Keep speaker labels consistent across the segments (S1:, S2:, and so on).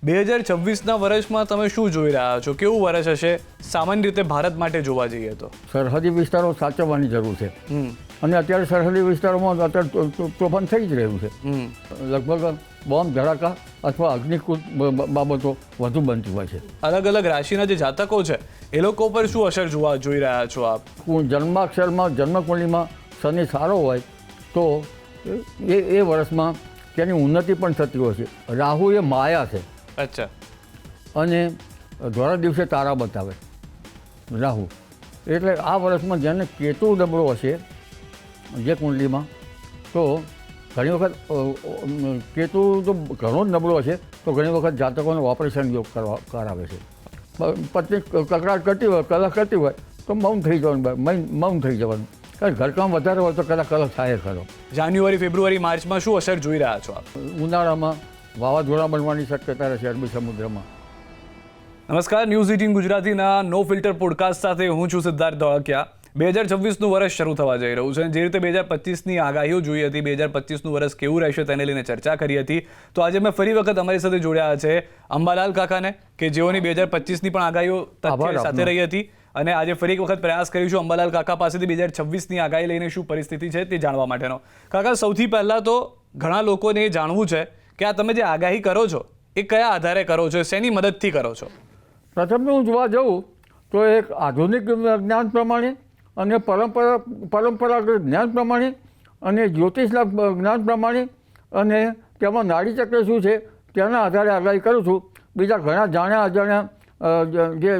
S1: 2026ના વર્ષમાં તમે શું જોઈ રહ્યા છો? કેવું વર્ષ હશે સામાન્ય રીતે ભારત માટે જોવા જઈએ તો?
S2: સરહદી વિસ્તારો સાચવવાની જરૂર છે અને અત્યારે સરહદી વિસ્તારોમાં અત્યારે તોફાન થઈ જ રહ્યું છે. લગભગ બોમ્બ ધડાકા અથવા અગ્નિકૃત બાબતો વધુ બનતી હોય છે.
S1: અલગ અલગ રાશિના જે જાતકો છે એ લોકો પર શું અસર જોઈ રહ્યા છો આપ?
S2: જન્માક્ષરમાં જન્મકુંડલીમાં શનિ સારો હોય તો એ વર્ષમાં તેની ઉન્નતિ પણ થતી હોય છે. રાહુ એ માયા છે.
S1: અચ્છા.
S2: અને ધોળા દિવસે તારા બતાવે રાહુ. એટલે આ વર્ષમાં જેને કેતુ નબળો હશે જે કુંડલીમાં, તો ઘણી વખત કેતુ તો ઘણો જ નબળો હશે તો ઘણી વખત જાતકોને ઓપરેશન યોગ કરાવે છે. પત્ની કકડાટ કરતી હોય, કલહ કરતી હોય તો મૌન થઈ જવાનું, મૌન થઈ જવાનું. કારણ ઘરકામ વધારે હોય તો કદાચ કલહ થાય ખરો.
S1: જાન્યુઆરી, ફેબ્રુઆરી, માર્ચમાં શું અસર જોઈ રહ્યા છો આપ?
S2: ઉનાળામાં વાવાઝોડા બનવાની શક્યતા રહેશે અરબી સમુદ્રમાં.
S1: નમસ્કાર, ન્યૂઝ 18 ગુજરાતીના નો ફિલ્ટર પોડકાસ્ટ સાથે હું છું સિદ્ધાર્થ ધોળકિયા. 2026નું વર્ષ શરૂ થવા જઈ રહ્યું છે. જે રીતે 2025ની આગાહીઓ જોઈ હતી, 2025નું વર્ષ કેવું રહેશે તેને લઈને ચર્ચા કરી હતી. તો આજે મેં ફરી વખત અમારી સાથે જોડ્યા છે અંબાલાલ કાકાને, કે જેઓની 2025ની પણ આગાહીઓ સાથે રહી હતી. અને આજે ફરી એક વખત પ્રયાસ કરીશું અંબાલાલ કાકા પાસેથી 2026ની આગાહી લઈને શું પરિસ્થિતિ છે તે જાણવા માટેનો. કાકા, સૌથી પહેલાં તો ઘણા લોકોને એ જાણવું છે કે આ તમે જે આગાહી કરો છો એ કયા આધારે કરો છો, શેની મદદથી કરો છો?
S2: પ્રથમ હું જોવા જાઉં તો એક આધુનિક જ્ઞાન પ્રમાણે અને પરંપરાગત જ્ઞાન પ્રમાણે અને જ્યોતિષના જ્ઞાન પ્રમાણે અને તેમાં નાડીચક્ર શું છે તેના આધારે આગાહી કરું છું. બીજા ઘણા જાણ્યા અજાણ્યા જે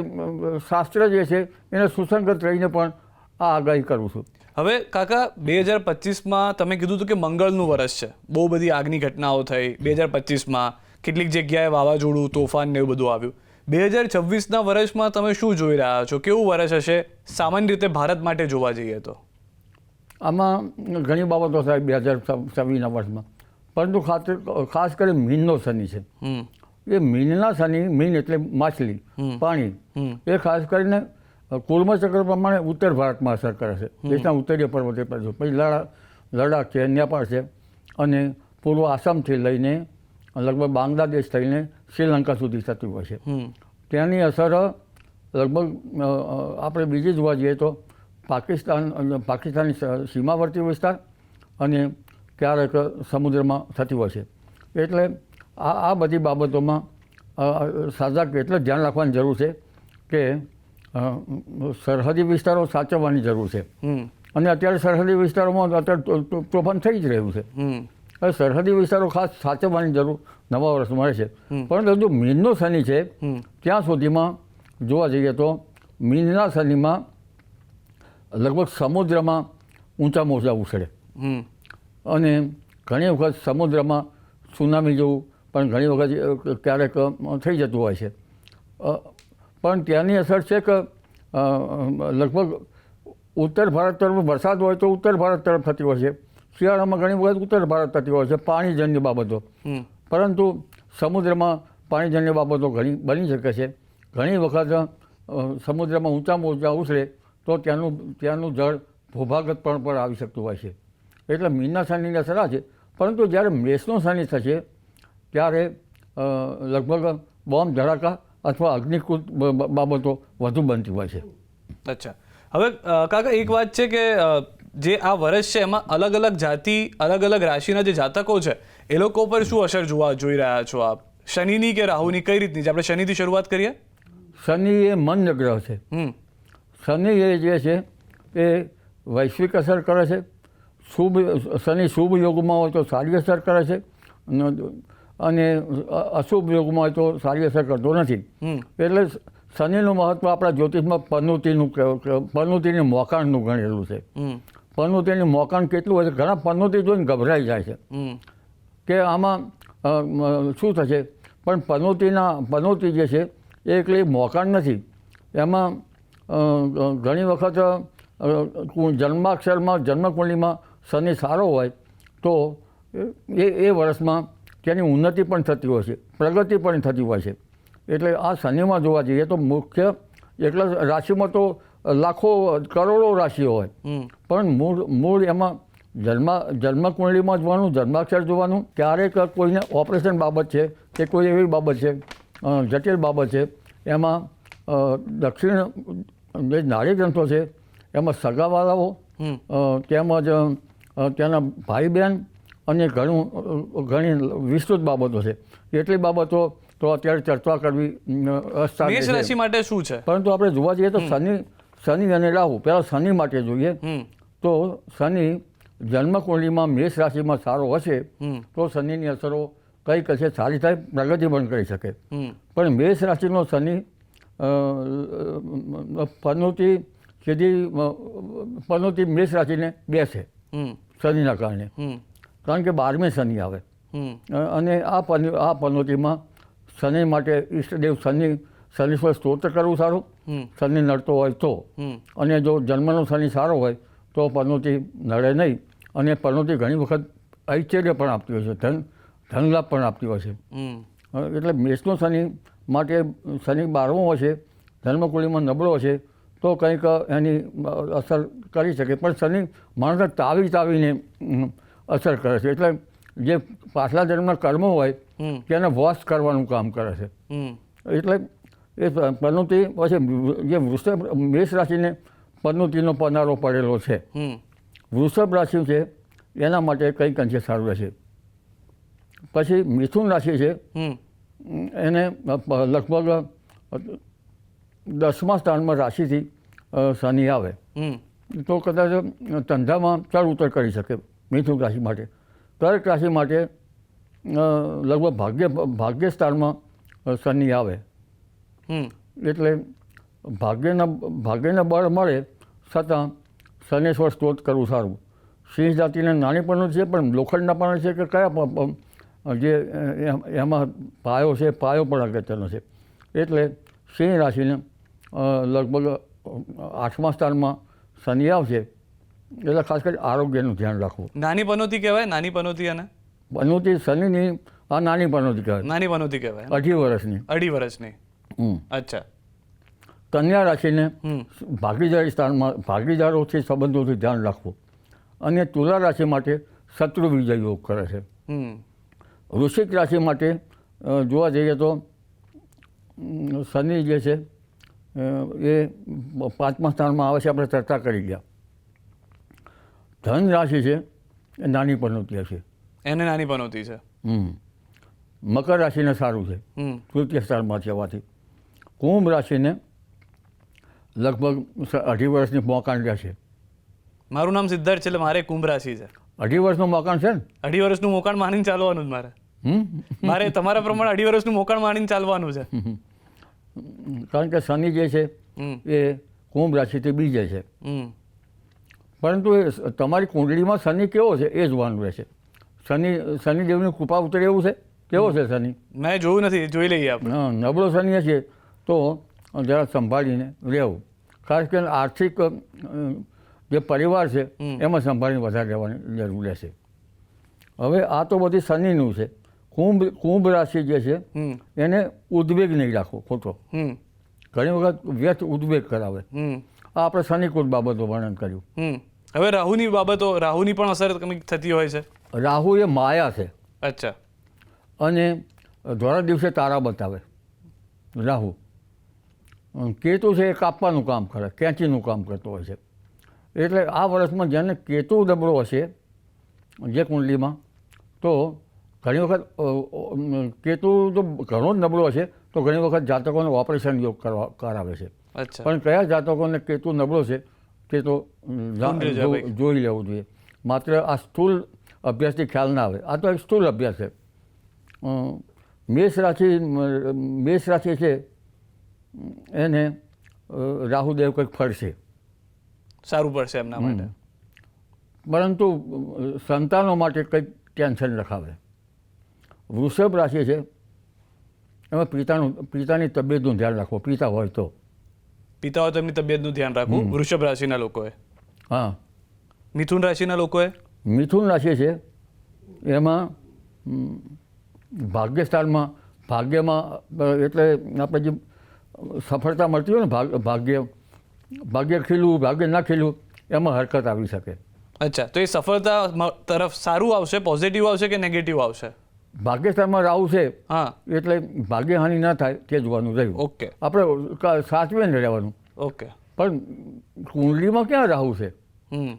S2: શાસ્ત્ર જે છે એને સુસંગત રહીને પણ આ આગાહી કરું છું.
S1: હવે કાકા, 2025માં તમે કીધું હતું કે મંગળનું વર્ષ છે. બહુ બધી આગની ઘટનાઓ થઈ 2025માં. કેટલીક જગ્યાએ વાવાઝોડું, તોફાન ને એવું બધું આવ્યું. 2026ના વર્ષમાં તમે શું જોઈ રહ્યા છો? કેવું વર્ષ હશે સામાન્ય રીતે ભારત માટે જોવા જઈએ તો?
S2: આમાં ઘણી બાબતો થાય 2026ના વર્ષમાં, પરંતુ ખાસ કરી મીનનો શનિ છે. એ મીનના શનિ, મીન એટલે માછલી, પાણી, એ ખાસ કરીને કુર્મચક્ર પ્રમાણે ઉત્તર ભારતમાં અસર કરે છે. દેશના ઉત્તરીય પર્વતીય પ્રદેશો, પછી લડાખ છે, નેપાળ છે અને પૂર્વ આસામથી લઈને લગભગ બાંગ્લાદેશ થઈને શ્રીલંકા સુધી થતી હોય છે. તેની અસર લગભગ આપણે બીજી જોવા જઈએ તો પાકિસ્તાની સીમાવર્તી વિસ્તાર અને ક્યારેક સમુદ્રમાં થતી હોય છે. એટલે આ બધી બાબતોમાં સાજા એટલે ધ્યાન રાખવાની જરૂર છે કે સરહદી વિસ્તારો સાચવવાની જરૂર છે. અને અત્યારે સરહદી વિસ્તારોમાં અત્યારે તોફાન થઈ જ રહ્યું છે. હવે સરહદી વિસ્તારો ખાસ સાચવવાની જરૂર નવા વર્ષ મળે છે. પરંતુ જો મીનનો શનિ છે ત્યાં સુધીમાં જોવા જઈએ તો મીનના શનિમાં લગભગ સમુદ્રમાં ઊંચા મોજા ઉછળે અને ઘણી વખત સમુદ્રમાં સુનામી જેવું પણ ઘણી વખત ક્યારેક થઈ જતું હોય છે. પણ ત્યાંની અસર છે કે લગભગ ઉત્તર ભારત તરફ વરસાદ હોય તો ઉત્તર ભારત તરફ થતી હોય છે. શિયાળામાં ઘણી વખત ઉત્તર ભારત થતી હોય છે પાણીજન્ય બાબતો. પરંતુ સમુદ્રમાં પાણીજન્ય બાબતો ઘણી બની શકે છે. ઘણી વખત સમુદ્રમાં ઊંચા મોજા ઉછળે તો ત્યાંનું જળ ભૂભાગત પર આવી શકતું હોય છે. એટલે મીનના શનિની અસર આ છે. પરંતુ જ્યારે મેષનો શનિ થશે ત્યારે લગભગ બોમ્બ ધડાકા અથવા અગ્નિકૃત બાબતો વધુ બનતી હોય છે.
S1: અચ્છા. હવે કાકા, એક વાત છે કે જે આ વર્ષ છે એમાં અલગ અલગ જાતિ, અલગ અલગ રાશિના જે જાતકો છે એ લોકો પર શું અસર જોઈ રહ્યા છો આપ? શનિની કે રાહુની, કઈ રીતની છે? આપણે શનિથી શરૂઆત કરીએ.
S2: શનિ એ મન ગ્રહ છે. શનિ એ જે છે એ વૈશ્વિક અસર કરે છે. શનિ શુભ યોગમાં હોય તો સારી અસર કરે છે અને અશુભ યોગમાં હોય તો સારી અસર કરતો નથી. એટલે શનિનું મહત્વ આપણા જ્યોતિષમાં પનોતીની મોકાણનું ગણેલું છે. પનોતીની મોકાણ કેટલું હોય છે, ઘણા પનોતી જોઈને ગભરાઈ જાય છે કે આમાં શું થશે. પણ પનોતી જે છે એ એકલી મોકાણ નથી. એમાં ઘણી વખત જન્માક્ષરમાં જન્મકુંડલીમાં શનિ સારો હોય તો એ વર્ષમાં તેની ઉન્નતિ પણ થતી હોય છે, પ્રગતિ પણ થતી હોય છે. એટલે આ શનિમાં જોવા જઈએ તો મુખ્ય એટલા રાશિમાં તો લાખો કરોડો રાશિઓ હોય, પણ મૂળ એમાં જન્મકુંડલીમાં જોવાનું, જન્માક્ષર જોવાનું. ક્યારેક કોઈને ઓપરેશન બાબત છે કે કોઈ એવી બાબત છે જટિલ બાબત છે. એમાં દક્ષિણ જે નાડી ગ્રંથો છે એમાં સગાવાલાઓ તેમજ તેના ભાઈ બહેન અને ઘણી વિસ્તૃત બાબતો છે. એટલી બાબતો તો અત્યારે ચર્ચા કરવી
S1: મેષ રાશિ માટે શું છે?
S2: પરંતુ આપણે જોવા જઈએ તો શનિ અને રાહુ, પહેલાં શનિ માટે જોઈએ તો શનિ જન્મકુંડલીમાં મેષ રાશિમાં સારો હશે તો શનિની અસરો કંઈક હશે સારી થાય, પ્રગતિ પણ કરી શકે. પણ મેષ રાશિનો શનિ પનોતી મેષ રાશિને બેસે શનિના કારણે, કારણ કે 12મે શનિ આવે અને આ પનોતીમાં શનિ માટે ઈષ્ટદેવ શનીશ્વર સ્તોત્ર કરવું સારું, શનિ નડતો હોય તો. અને જો જન્મનો શનિ સારો હોય તો પનોતી નડે નહીં અને પનોતી ઘણી વખત ઐશ્વર્ય પણ આપતી હોય છે, ધન લાભ પણ આપતી હોય છે. એટલે મેષનો શનિ માટે શનિ 12મો હશે, જન્મકુંડલીમાં નબળો હશે તો કંઈક એની અસર કરી શકે. પણ શનિ માણસને તાવીને અસર કરે છે. એટલે જે પાછલા જન્મના કર્મો હોય તેને વોશ કરવાનું કામ કરે છે. એટલે એ પનોતી પછી જે મેષ રાશિને પનોતીનો પનારો પડેલો છે. વૃષભ રાશિ છે એના માટે કંઈક અંશે સારું રહેશે. પછી મિથુન રાશિ છે એને લગભગ 10મા સ્થાનમાં રાશિથી શનિ આવે તો કદાચ ધંધામાં ચડ ઉતર કરી શકે. મિથુન રાશિ માટે. કર્ક રાશિ માટે લગભગ ભાગ્ય સ્થાનમાં શનિ આવે એટલે ભાગ્યના બળ મળે છતાં શનેશ્વર સ્તોત્ર કરવું સારું. સિંહ જાતિને નાની પણ છે પણ લોખંડના પણ છે કે કયા જે એમાં પાયો છે, પાયો પણ અગત્યનો છે. એટલે સિંહ રાશિને લગભગ 8મા સ્થાનમાં શનિ આવશે એટલે ખાસ કરી આરોગ્યનું ધ્યાન રાખવું.
S1: નાની પનોતી કહેવાય? નાની પનોતી અને
S2: પનોતી શનિની આ નાની પનોતી કહેવાય.
S1: નાની પનોતી કહેવાય.
S2: 2.5 વર્ષની.
S1: 2.5 વર્ષની. અચ્છા.
S2: કન્યા રાશિને ભાગીદારી સ્થાનમાં ભાગીદારોથી સંબંધોથી ધ્યાન રાખવું. અને તુલા રાશિ માટે શત્રુ વિજય યોગ કરે છે. વૃશ્ચિક રાશિ માટે જોવા જઈએ તો શનિ જે છે એ 5મા સ્થાનમાં આવે છે, આપણે ચર્ચા કરી ગયા. ધન રાશિ છે એ નાની પનોતી હશે,
S1: એને નાની પનોતી છે.
S2: મકર રાશિને સારું છે, તૃતીય સ્થાનમાં છે હોવાથી. કુંભ રાશિને લગભગ 2.5 વર્ષની મોકાણ રહેશે.
S1: મારું નામ સિદ્ધાર્થ છે એટલે મારે કુંભ રાશિ છે.
S2: 2.5 વર્ષનું મોકાણ છે ને?
S1: 2.5 વર્ષનું મોકાણ માનીને ચાલવાનું જ મારે તમારા પ્રમાણે 2.5 વર્ષનું મોકાણ માનીને ચાલવાનું છે.
S2: કારણ કે શનિ જે છે એ કુંભ રાશિથી બીજે છે. પરંતુ એ તમારી કુંડળીમાં શનિ કેવો છે એ જોવાનું રહેશે. શનિદેવની કૃપા ઉતરે એવું છે? કેવો છે શનિ?
S1: મેં જોયું નથી, જોઈ લઈએ આપણે.
S2: નબળો શનિ છે તો જરા સંભાળીને રહેવું. ખાસ કરીને આર્થિક જે પરિવાર છે એમાં સંભાળીને વધારે રહેવાની જરૂર રહેશે. હવે આ તો બધી શનિનું છે. કુંભ રાશિ જે છે એને ઉદ્વેગ નહીં રાખવો ખોટો. ઘણી વખત વ્યર્થ ઉદ્વેગ કરાવે. આ આપણે શનિકૃત બાબતો વર્ણન કર્યું.
S1: હવે રાહુની બાબતો, રાહુની પણ અસર થતી હોય છે.
S2: રાહુ એ માયા છે.
S1: અચ્છા.
S2: અને ધોળા દિવસે તારા બતાવે રાહુ. કેતુ છે એ કાપવાનું કામ કરે, કેંચીનું કામ કરતો હોય છે. એટલે આ વર્ષમાં જેને કેતુ નબળો હશે જે કુંડલીમાં તો ઘણી વખત કેતુ જો ઘણો જ નબળો હશે તો ઘણી વખત જાતકોને ઓપરેશન યોગ કરાવે છે. પણ કયા જાતકોને કેતુ નબળો છે તે તો જોઈ લેવું જોઈએ. માત્ર આ સ્થૂળ અભ્યાસથી ખ્યાલ ના આવે. આ તો એક સ્થૂળ અભ્યાસ છે. મેષ રાશિ છે એને રાહુદેવ કંઈક ફરશે,
S1: સારું પડશે એમના માટે.
S2: પરંતુ સંતાનો માટે કંઈક ટેન્શન રખાવે. વૃષભ રાશિ છે એમાં પિતાની તબિયતનું ધ્યાન રાખવું. પિતા હોય તો
S1: એમની તબિયતનું ધ્યાન રાખવું વૃષભ રાશિના લોકોએ.
S2: હા.
S1: મિથુન રાશિના લોકોએ?
S2: મિથુન રાશિ છે એમાં ભાગ્યસ્થાનમાં એટલે આપણે જે સફળતા મળતી હોય ને ભાગ્ય ખીલવું ભાગ્ય ના ખીલવું એમાં હરકત આવી શકે.
S1: અચ્છા, તો એ સફળતા તરફ સારું આવશે, પોઝિટિવ આવશે કે નેગેટિવ આવશે?
S2: ભાગ્યસ્થાનમાં રાહુ છે
S1: હા
S2: એટલે ભાગ્યહાનિ ન થાય તે જોવાનું રહ્યું.
S1: ઓકે
S2: આપણે સાચવીને રહેવાનું.
S1: ઓકે
S2: પણ કુંડલીમાં ક્યાં રાહુ છે?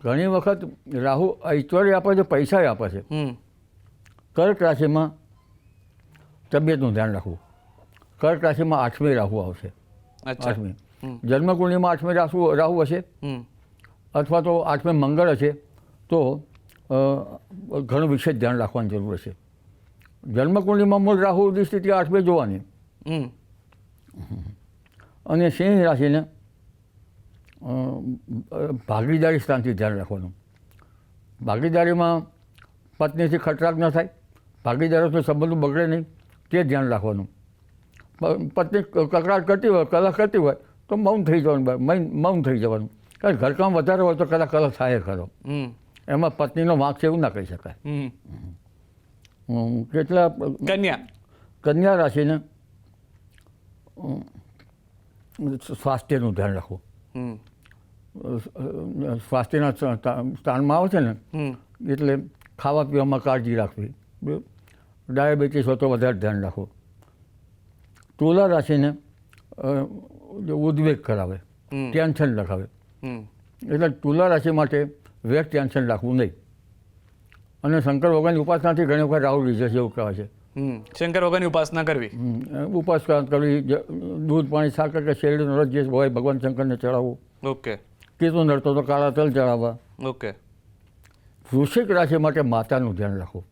S2: ઘણી વખત રાહુ ઐશ્વર્ય આપે છે, પૈસા આપે છે. કર્ક રાશિમાં તબિયતનું ધ્યાન રાખવું. કર્ક રાશિમાં 8મી રાહુ આવશે.
S1: અચ્છા
S2: 8મી જન્મકુંડલીમાં 8મી રાહુ હશે અથવા તો 8મી મંગળ હશે તો ઘણું વિશેષ ધ્યાન રાખવાની જરૂર છે. જન્મકુંડલીમાં મૂળ રાહુ સ્થિતિ 8મી જોવાની. અને સિંહ રાશિને ભાગીદારી સ્થાનથી ધ્યાન રાખવાનું. ભાગીદારીમાં પત્નીથી ખટરાક ન થાય, ભાગીદારોથી સંબંધો બગડે નહીં તે ધ્યાન રાખવાનું. પત્ની કકડાટ કરતી હોય, કલહ કરતી હોય તો મૌન થઈ જવાનું, મૌન થઈ જવાનું. કારણ ઘરકામ વધારે હોય તો કદાચ કલહ થાય ખરો. એમાં પત્નીનો વાંક છે એવું ના કહી શકાય. કેટલા કન્યા રાશિને સ્વાસ્થ્યનું ધ્યાન રાખવું. સ્વાસ્થ્યના સ્થાનમાં આવે છે ને એટલે ખાવા પીવામાં કાળજી રાખવી. ડાયાબિટીસ હોય તો વધારે ધ્યાન રાખવું. તુલા રાશિને ઉદ્વેગ કરાવે, ટેન્શન લખાવે. એટલે તુલા રાશિ માટે વેટ ટેન્શન રાખવું નહીં. અને શંકર ભગવાનની ઉપાસનાથી ઘણી વખત રાહુ રીઝે છે એવું કહેવાય છે.
S1: શંકર ભગવાનની ઉપાસના કરવી,
S2: ઉપાસના કરવી, દૂધ પાણી સાકર કે શેરડીનો રસ જે હોય ભગવાન શંકરને ચડાવવું.
S1: ઓકે
S2: કીધું નડતો તો કાળા તલ ચડાવવા.
S1: ઓકે
S2: વૃશ્ચિક રાશિ માટે માતાનું ધ્યાન રાખવું.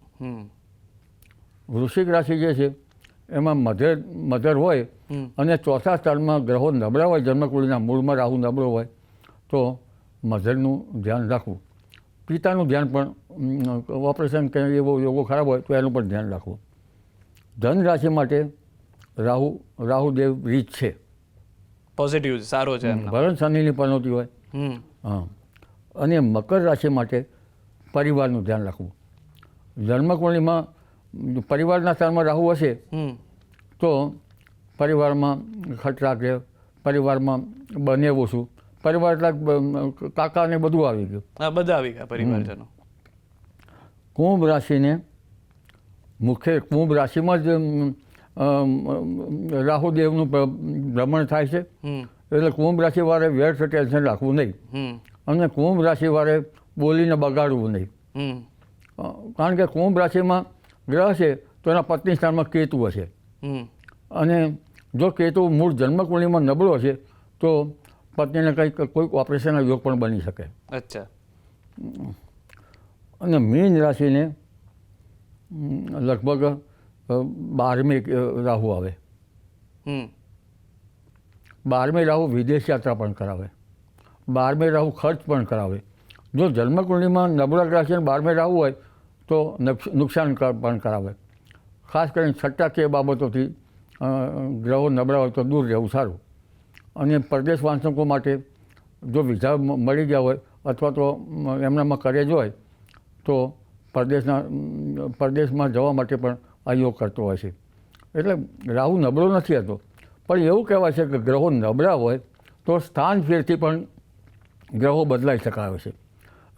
S2: વૃશ્ચિક રાશિ જે છે એમાં મધર હોય અને ચોથા સ્થાનમાં ગ્રહો નબળા હોય, જન્મકુંડલીના મૂળમાં રાહુ નબળો હોય તો મધરનું ધ્યાન રાખવું. પિતાનું ધ્યાન પણ ઓપરેશન કે એવો યોગો ખરાબ હોય તો એનું પણ ધ્યાન રાખવું. ધન રાશિ માટે રાહુદેવ રીચ છે,
S1: પોઝિટિવ સારો છે.
S2: ભરણ શનિની પનોતી હોય. હા. અને મકર રાશિ માટે પરિવારનું ધ્યાન રાખવું. જન્મકુંડલીમાં પરિવારના સ્થાનમાં રાહુ હશે તો પરિવારમાં ખટરાક રહે, પરિવારમાં બને ઓછું, પરિવાર એટલે કાકાને બધું આવી ગયું.
S1: બધા આવી ગયા પરિવારજનો.
S2: કુંભ રાશિને મુખ્ય કુંભ રાશિમાં જ રાહુદેવનું ભ્રમણ થાય છે એટલે કુંભ રાશિવાળે વ્યર્થ ટેન્શન રાખવું નહીં. અને કુંભ રાશિવાળે બોલીને બગાડવું નહીં. કારણ કે કુંભ રાશિમાં ગ્રહ છે તો એના પત્ની સ્થાનમાં કેતુ હશે. અને જો કેતુ મૂળ જન્મકુંડલીમાં નબળો છે તો પત્નીને કોઈ ઓપરેશનના યોગ પણ બની શકે.
S1: અચ્છા.
S2: અને મીન રાશિને લગભગ 12મી રાહુ આવે. 12મી રાહુ વિદેશ યાત્રા પણ કરાવે, 12મી રાહુ ખર્ચ પણ કરાવે. જો જન્મકુંડલીમાં નબળા ગ્રહ છે 12મી રાહુ હોય તો નુકસાન પણ કરાવે. ખાસ કરીને છઠ્ઠાકીય બાબતોથી ગ્રહો નબળા હોય તો દૂર રહેવું સારું. અને પરદેશ વાંચકો માટે જો વિઝા મળી ગયા હોય અથવા તો એમનામાં કરેજ હોય તો પરદેશમાં જવા માટે પણ આ યોગ કરતો હોય છે. એટલે રાહુ નબળો નથી હતો, પણ એવું કહેવાય છે કે ગ્રહો નબળા હોય તો સ્થાન ફેરથી પણ ગ્રહો બદલાઈ શકાય છે.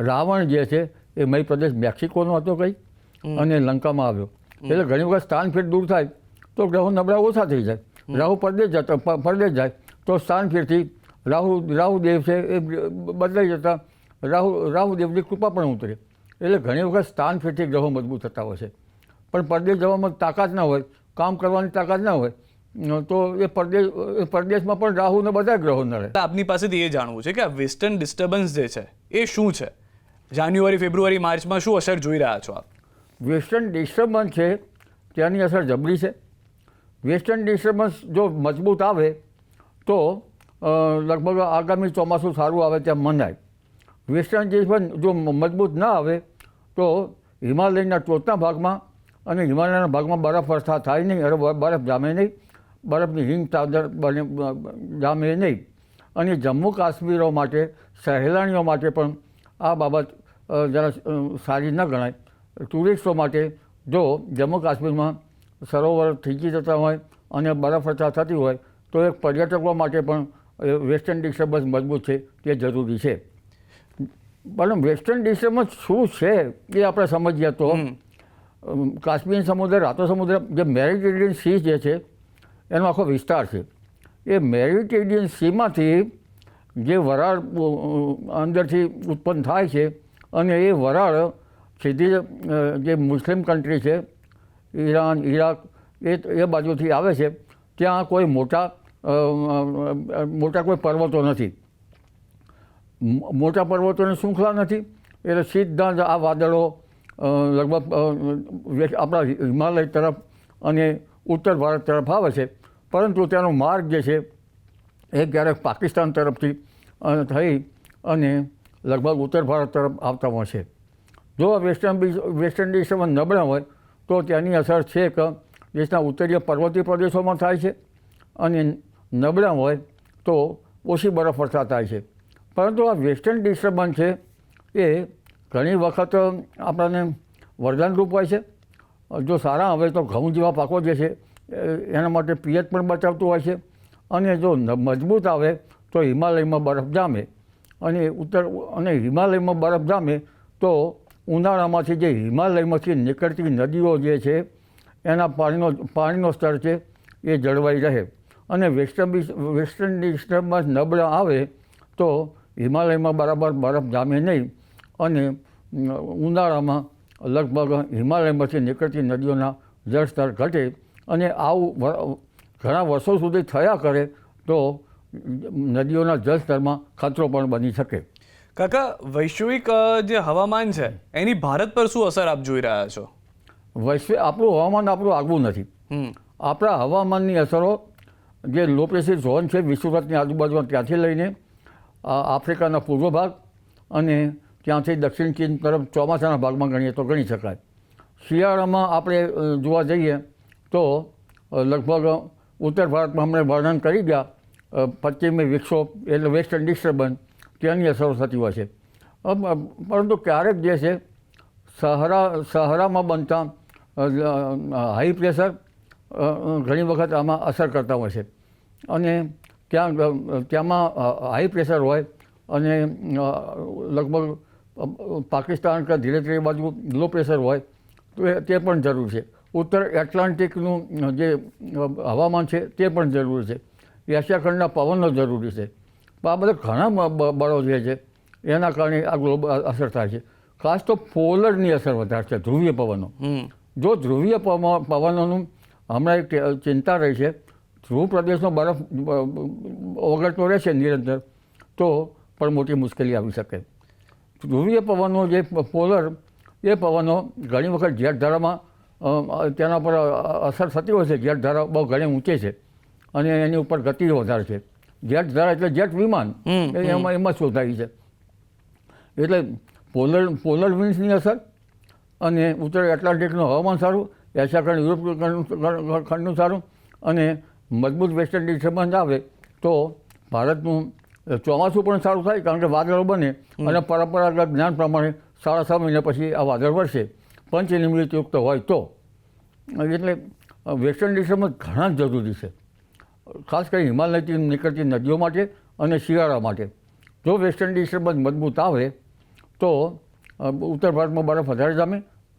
S2: રાવણ જે છે એ મધ્યપ્રદેશ મેક્સિકોનો હતો કંઈ અને લંકામાં આવ્યો. એટલે ઘણી વખત સ્થાન ફેર દૂર થાય તો ગ્રહો નબળા ઓછા થઈ જાય. રાહુ પરદેશ જાય તો સ્થાન ફેરથી રાહુદેવ છે એ બદલાઈ જતા રાહુદેવની કૃપા પણ ઉતરે. એટલે ઘણી વખત સ્થાન ફેરથી ગ્રહો મજબૂત થતા હોય છે. પણ પરદેશ જવામાં તાકાત ના હોય, કામ કરવાની તાકાત ના હોય તો એ પરદેશમાં પણ રાહુને બધા ગ્રહો નડે.
S1: આપની પાસેથી એ જાણવું છે કે આ વેસ્ટર્ન ડિસ્ટર્બન્સ જે છે એ શું છે? જાન્યુઆરી, ફેબ્રુઆરી, માર્ચમાં શું અસર જોઈ રહ્યા છો આપ?
S2: વેસ્ટર્ન ડિસ્ટર્બન્સ છે ત્યાંની અસર જબરી છે. વેસ્ટર્ન ડિસ્ટર્બન્સ જો મજબૂત આવે તો લગભગ આગામી ચોમાસું સારું આવે ત્યાં મનાય. વેસ્ટર્ન ડિસ્ટર્બન્સ જો મજબૂત ના આવે તો હિમાલયના ટોચના ભાગમાં અને હિમાલયના ભાગમાં બરફ વર્ષા થાય નહીં, બરફ જામે નહીં, બરફની હિમ ચાદર જામે નહીં. અને જમ્મુ કાશ્મીરો માટે, સહેલાણીઓ માટે પણ આ બાબત જરા સારી ન ગણાય. ટુરિસ્ટો માટે જો જમ્મુ કાશ્મીરમાં સરોવર થીજી જતા હોય અને બરફ વર્ષા થતી હોય તો એક પર્યટકો માટે પણ વેસ્ટર્ન ડિસ્ટર્બન્સ મજબૂત છે તે જરૂરી છે. પણ વેસ્ટર્ન ડિસ્ટર્બન્સ શું છે એ આપણે સમજીએ તો કાશ્મીર સમુદ્ર, રાતો સમુદ્ર, જે મેડિટેરિયન સી જે છે એનો આખો વિસ્તાર છે. એ મેડિટેરિયન સીમાંથી જે વરાળ અંદરથી ઉત્પન્ન થાય છે અને એ વરાળ સીધી જે મુસ્લિમ કન્ટ્રી છે, ઈરાન, ઈરાક, એ બાજુથી આવે છે. ત્યાં કોઈ મોટા કોઈ પર્વતો નથી, મોટા પર્વતોની શૃંખલા નથી. એટલે સીધા જ આ વાદળો લગભગ આપણા હિમાલય તરફ અને ઉત્તર ભારત તરફ આવે છે. પરંતુ તેનો માર્ગ જે છે એ ક્યારેક પાકિસ્તાન તરફથી થઈ અને લગભગ ઉત્તર ભારત તરફ આવતા હોય છે. જો વેસ્ટર્ન ડિસ્ટર્બન્સ નબળા હોય તો તેની અસર છે કે દેશના ઉત્તરીય પર્વતીય પ્રદેશોમાં થાય છે અને નબળા હોય તો ઓછી બરફવર્ષા થાય છે. પરંતુ આ વેસ્ટર્ન ડિસ્ટર્બન્સ છે એ ઘણી વખત આપણને વરદાનરૂપ હોય છે. જો સારા આવે તો ઘઉં જેવા પાકો જે છે એના માટે પિયત પણ બચાવતું હોય છે. અને જો મજબૂત આવે તો હિમાલયમાં બરફ જામે અને હિમાલયમાં બરફ જામે તો ઉનાળામાંથી જે હિમાલયમાંથી નીકળતી નદીઓ જે છે એના પાણીનો સ્તર છે એ જળવાઈ રહે. અને વેસ્ટર્ન ડિસ્ટર્બન્સ નબળા આવે તો હિમાલયમાં બરાબર બરફ જામે નહીં અને ઉનાળામાં લગભગ હિમાલયમાંથી નીકળતી નદીઓના જળસ્તર ઘટે. અને આવું ઘણા વર્ષો સુધી થયા કરે તો નદીઓના જળસ્તરમાં ખતરો પણ બની શકે.
S1: કાકા, વૈશ્વિક જે હવામાન છે એની ભારત પર શું અસર આપ જોઈ રહ્યા છો?
S2: આપણું હવામાન આગવું નથી. આપણા હવામાનની અસરો જે લો પ્રેશર ઝોન છે વિષુવવૃત્તની આજુબાજુમાં, ત્યાંથી લઈને આફ્રિકાના પૂર્વ ભાગ અને ત્યાંથી દક્ષિણ ચીન તરફ ચોમાસાના ભાગમાં ગણીએ તો ગણી શકાય. શિયાળામાં આપણે જોવા જઈએ તો લગભગ ઉત્તર ભારતમાં હમણાં વર્ણન કરી ગયા પશ્ચિમી વિક્ષોભ એટલે વેસ્ટર્ન ડિસ્ટર્બન્સ, તેની અસરો થતી હોય છે. પરંતુ ક્યારેક જે છે સહારામાં બનતા હાઈ પ્રેશર ઘણી વખત આમાં અસર કરતા હોય છે. અને ત્યાંમાં હાઈ પ્રેશર હોય અને લગભગ પાકિસ્તાન કે ધીરે ધીરે બાજુ લો પ્રેશર હોય તો તે પણ જરૂર છે. ઉત્તર એટલાન્ટિકનું જે હવામાન છે તે પણ જરૂરી છે. એશિયા ખંડના પવનો જરૂરી છે. આ બધા ઘણા બળો જે છે એના કારણે આ ગ્લોબલ અસર થાય છે. ખાસ તો પોલરની અસર વધારે છે, ધ્રુવીય પવનો. જો ધ્રુવીય પવનોનું હમણાં એક ચિંતા રહી છે, ધ્રુવ પ્રદેશનો બરફ ઓગળતો રહેશે નિરંતર તો પણ મોટી મુશ્કેલી આવી શકે. ધ્રુવીય પવનો જે પોલર એ પવનો ઘણી વખત જેટધારામાં તેના પર અસર થતી હોય છે. જેટધારા બહુ ઘણી ઊંચી છે અને એની ઉપર ગતિ વધારે છે. જેટધારા એટલે જેટ વિમાન એમાં શોધાઈ છે. એટલે પોલર વિન્ડ્સની અસર અને ઉત્તર એટલાન્ટિકનું હવામાન સારું, એશિયા ખંડ, યુરોપ ખંડનું સારું અને મજબૂત વેસ્ટર્ન ડિસ્ટર્બન્સ આવે તો ભારતનું ચોમાસું પણ સારું થાય, કારણ કે વાદળો બને અને પરંપરાગત જ્ઞાન પ્રમાણે 6.5 મહિના પછી આ વાદળ વરસે, પંચનિર્મિતયુક્ત હોય તો. એટલે વેસ્ટર્ન ડિસ્ટર્બન્સ ઘણા જરૂરી છે, ખાસ કરી હિમાલયથી નીકળતી નદીઓ માટે અને શિયાળા માટે. જો વેસ્ટર્ન ડિસ્ટર્બન્સ મજબૂત આવે તો ઉત્તર ભારતમાં બરફ વધારે જામે,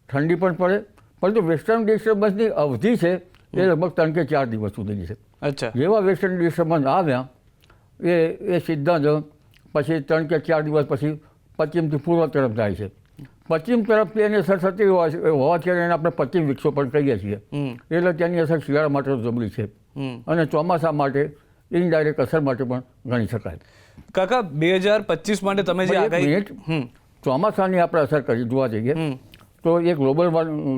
S2: ઠંડી પણ પડે. પરંતુ વેસ્ટર્ન ડિસ્ટર્બન્સની અવધિ છે એ લગભગ 3 કે 4 દિવસ સુધીની છે.
S1: અચ્છા.
S2: જેવા વેસ્ટર્ન ડિસ્ટર્બન્સ આવ્યા એ સીધા જ પછી 3 કે 4 દિવસ પછી પશ્ચિમથી પૂર્વ તરફ જાય છે. પશ્ચિમ તરફથી એની અસર થતી હોવાથી એને આપણે પશ્ચિમ વિક્ષોભ પણ કહીએ છીએ. એટલે તેની અસર શિયાળા માટે જબરી છે અને ચોમાસા માટે ઇનડાયરેક્ટ અસર માટે પણ ગણી શકાય.
S1: કાકા, 2025 માટે તમે જે આગાહી
S2: ચોમાસાની આપણે અસર કરી જોવા જઈએ તો એ ગ્લોબલ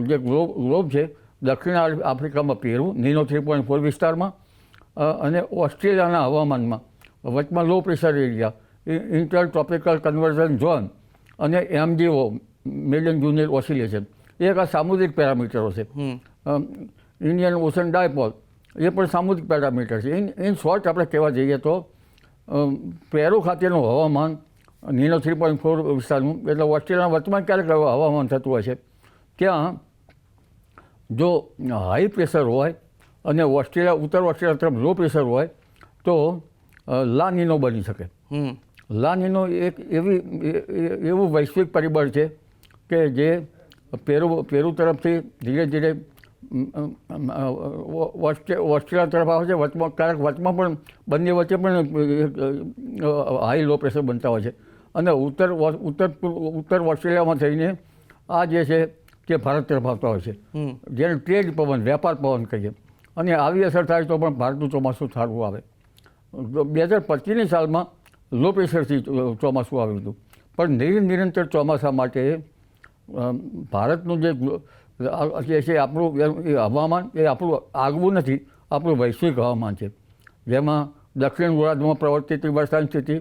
S2: જે ગ્લોબ છે દક્ષિણ આફ્રિકામાં પેરુ નીનો 3.4 વિસ્તારમાં અને ઓસ્ટ્રેલિયાના હવામાનમાં વચમાં low pressure area, inter tropical conversion zone અને MJO મિડ જુનિયર ઓસિલેશન, એ એક આ સામુદ્રિક પેરામીટરો છે. ઇન્ડિયન ઓશન ડાયપોલ એ પણ સામુદ્રિક પેરામીટર છે. ઇન શોર્ટ આપણે કહેવા જઈએ તો પેરુ ખાતેનું હવામાન નીનો 3.4 વિસ્તારનું, એટલે ઓસ્ટ્રેલિયાના વચમાં ક્યારેક હવામાન થતું હોય છે, ત્યાં જો હાઈ પ્રેશર હોય અને ઉત્તર ઓસ્ટ્રેલિયા તરફ લો પ્રેશર હોય તો લા નીનો બની શકે. લા નીનો એક એવું વૈશ્વિક પરિબળ છે કે જે પેરુ તરફથી ધીરે ધીરે ઓસ્ટ્રેલિયા તરફ આવે છે. ક્યારેક વચમાં પણ બંને વચ્ચે પણ હાઈ લો પ્રેશર બનતા હોય છે અને ઉત્તર ઓસ્ટ્રેલિયામાં થઈને આ જે છે તે ભારત તરફ આવતા હોય છે, જેને ટ્રેડ પવન, વેપાર પવન કહીએ. અને આવી અસર થાય તો પણ ભારતનું ચોમાસું સારું આવે. 2025ની સાલમાં લો પ્રેશરથી ચોમાસું આવ્યું હતું, પણ નિરંતર ચોમાસા માટે ભારતનું જે છે આપણું હવામાન એ આપણું આગવું નથી, આપણું વૈશ્વિક હવામાન છે, જેમાં દક્ષિણ ગોળાર્ધમાં પ્રવર્તતી વરસાદની સ્થિતિ,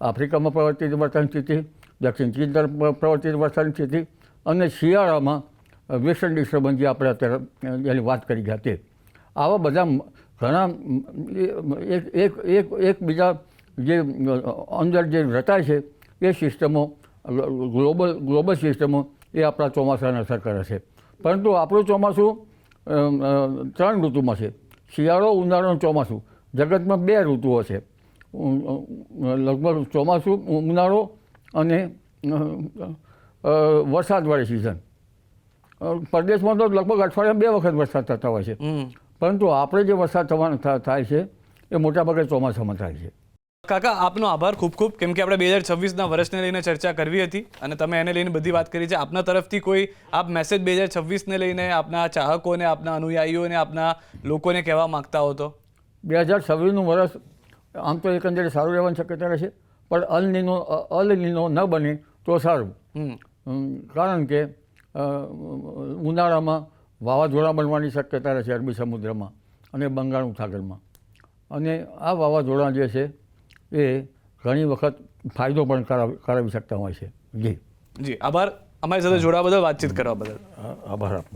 S2: આફ્રિકામાં પ્રવર્તતી વરસાદની સ્થિતિ, દક્ષિણ ચીન તરફ પ્રવર્તતી વરસાદની સ્થિતિ અને શિયાળામાં વેસ્ટર્ન ડિસ્ટર્બન્સ જે આપણે અત્યારે એની વાત કરી ગયા તે, આવા બધા ઘણા એકબીજા જે અંદર જે રચાય છે એ સિસ્ટમો, ગ્લોબલ સિસ્ટમો એ આપણા ચોમાસાને અસર કરે છે. પરંતુ આપણું ચોમાસું 3 ઋતુમાં છે: શિયાળો, ઉનાળો અને ચોમાસું. જગતમાં 2 ઋતુઓ છે, લગભગ ચોમાસું, ઉનાળો અને વરસાદવાળી સિઝન. પરદેશમાં તો લગભગ અઠવાડિયામાં 2 વખત વરસાદ થતા હોય છે, પરંતુ આપણે જે વરસાદ થવાનો થાય છે એ મોટાભાગે ચોમાસામાં થાય છે.
S1: કાકા, આપનો આભાર ખૂબ ખૂબ, કેમ કે આપણે 2026ના વર્ષને લઈને ચર્ચા કરવી હતી અને તમે એને લઈને બધી વાત કરી છે. આપના તરફથી કોઈ આપ મેસેજ 2026ને લઈને આપના ચાહકોને, આપના અનુયાયીઓને, આપના લોકોને કહેવા માગતા હો તો?
S2: 2026નું વર્ષ આમ તો એકંદરે સારું રહેવાની શક્યતા રહેશે, પણ અલ નીનો ન બને તો સારું. કારણ કે ઉનાળામાં વાવાઝોડા બનવાની શક્યતા રહેશે અરબી સમુદ્રમાં અને બંગાળ ઉપસાગરમાં, અને આ વાવાઝોડા જે છે એ ઘણી વખત ફાયદો પણ કરાવી શકતા હોય છે. જી
S1: જી, આભાર અમારી સાથે જોડાવા બદલ, વાતચીત કરવા બદલ.
S2: આભાર આપનો.